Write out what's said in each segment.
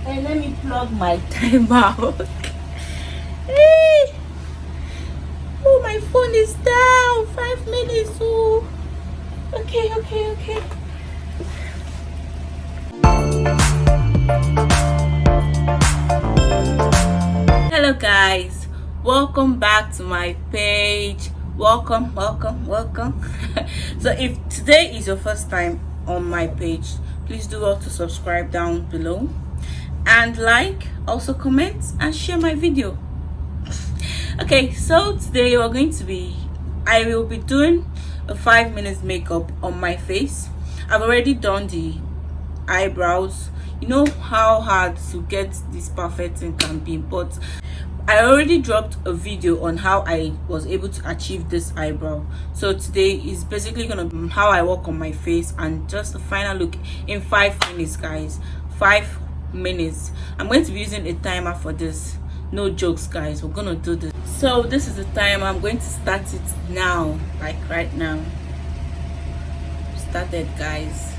And let me plug my timer out. Hey! Oh, my phone is down. 5 minutes. Oh, okay, okay, okay. Hello, guys. Welcome back to my page. Welcome, welcome, welcome. So, if today is your first time on my page, please do well to subscribe down below and like, also comment and share my video. Okay, so today I will be doing a 5 minutes makeup on my face. I've already done the eyebrows. You know how hard to get this perfect thing can be, but I already dropped a video on how I was able to achieve this eyebrow. So today is basically gonna be how I work on my face and just a final look in 5 minutes, guys. 5 minutes. I'm going to be using a timer for this. No jokes, guys. We're gonna do this. So this is the time. I'm going to start it now, like right now. Started, guys.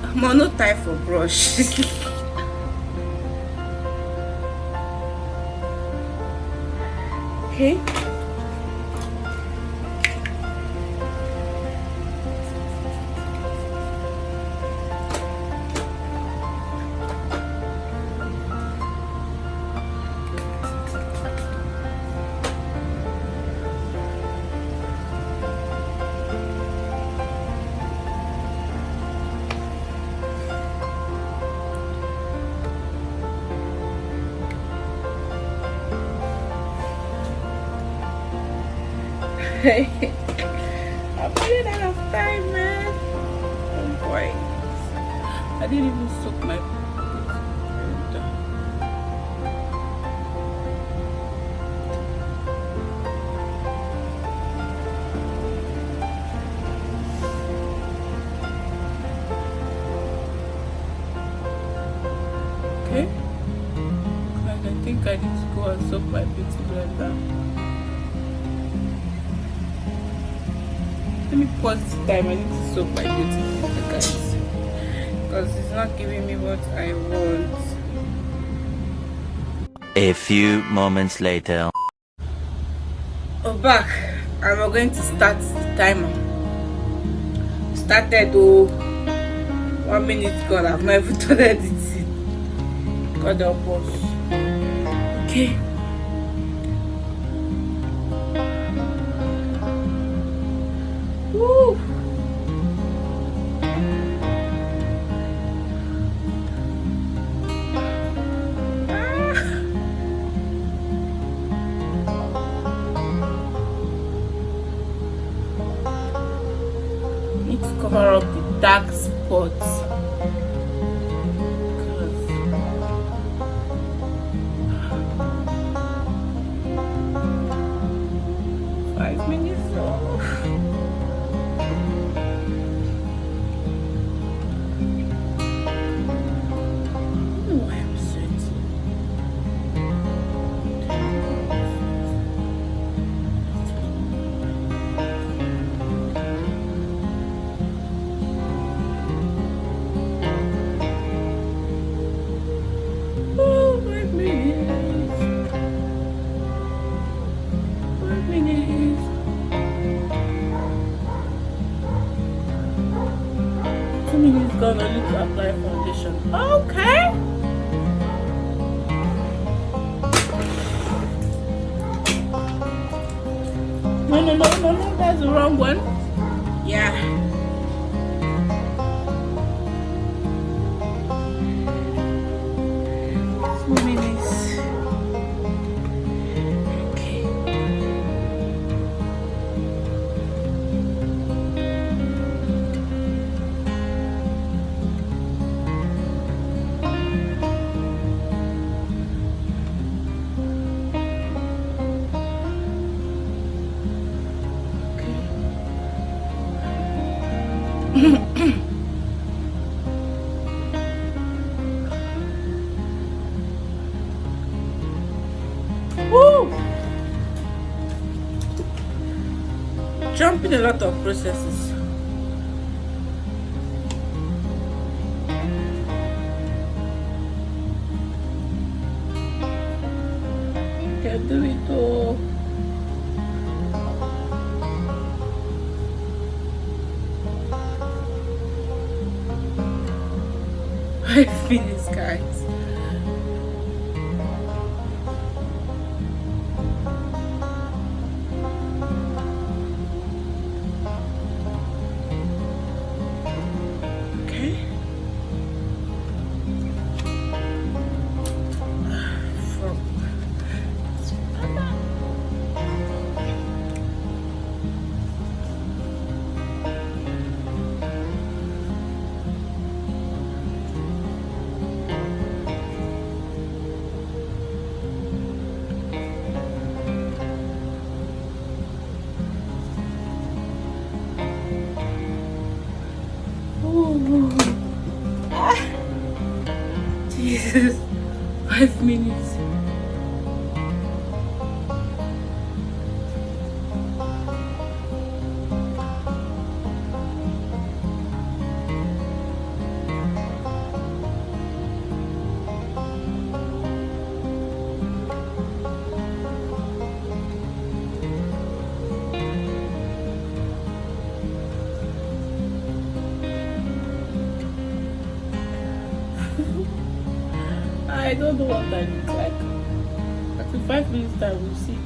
I'm on no time for brush. Okay. I'm running out of time, man. Oh boy. I didn't even soak my okay. And I think I need to go and soak my beauty blender. Let me pause the time. I need to soak my beauty blender, guys, because it's not giving me what I want. A few moments later. We're back and we're going to start the timer. Started, oh, 1 minute gone. I've not even done anything. God help us. Okay. Woo. Need to cover up the dark spots. 5 minutes. Oh. Oh, I'm sweating. Oh, 5 minutes. 5 minutes. 2 minutes gone. I need to apply foundation. Okay. No, that's the wrong one. Yeah. Minutes. Okay. jumping a lot of processes. Can do it all. 5 minutes, guys. Okay. Jesus, 5 minutes. I don't know what that looks like. After 5 minutes time, we'll see.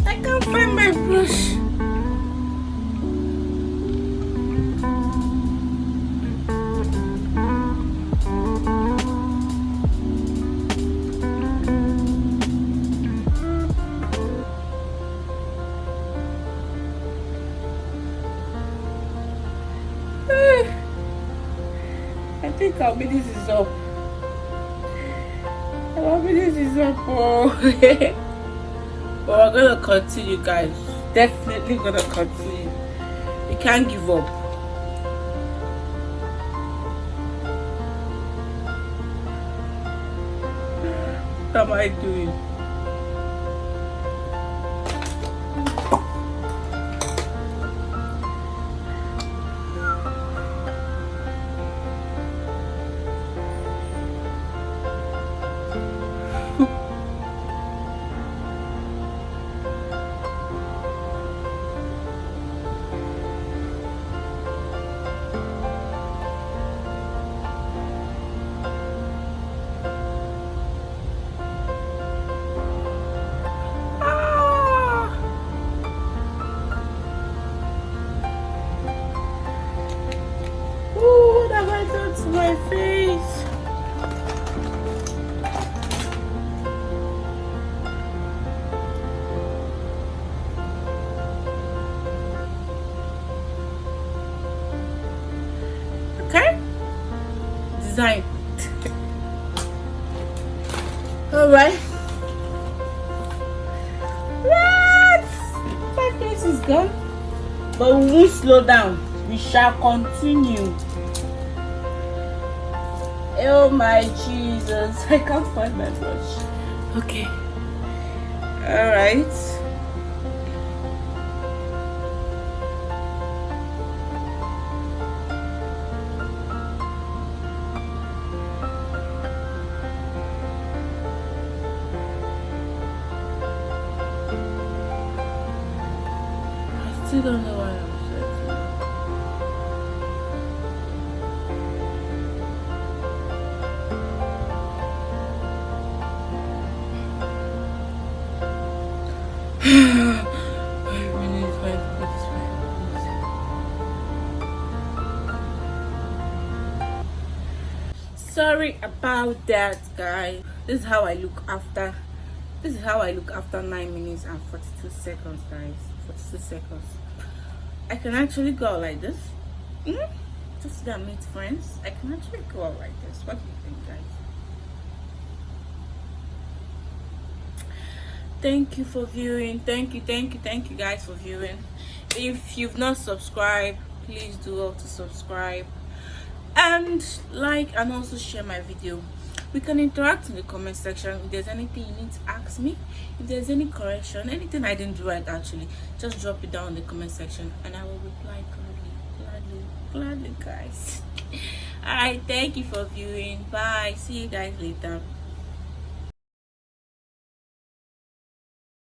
I can't find my brush. I think our minutes is up. Our minutes is up. Oh. But we're gonna continue, guys. Definitely gonna continue. We can't give up. What am I doing? To my face. Okay. Design. All right. What? 5 minutes is gone, but we won't slow down. We shall continue. Oh my Jesus, I can't find my brush. Okay. Alright. I still don't know why I'm sweating. Sorry about that, guys. This is how I look after 9 minutes and 42 seconds, guys. 42 seconds. I can actually go out like this. Just to meet friends. I can actually go out like this. What do you think, guys? Thank you for viewing. Thank you guys for viewing. If you've not subscribed, please do all to subscribe. and like and also share my video. We can interact in the comment section. If there's anything you need to ask me, if there's any correction, anything I didn't do right, actually, just drop it down in the comment section and I will reply gladly, guys. All right, thank you for viewing. Bye, see you guys later.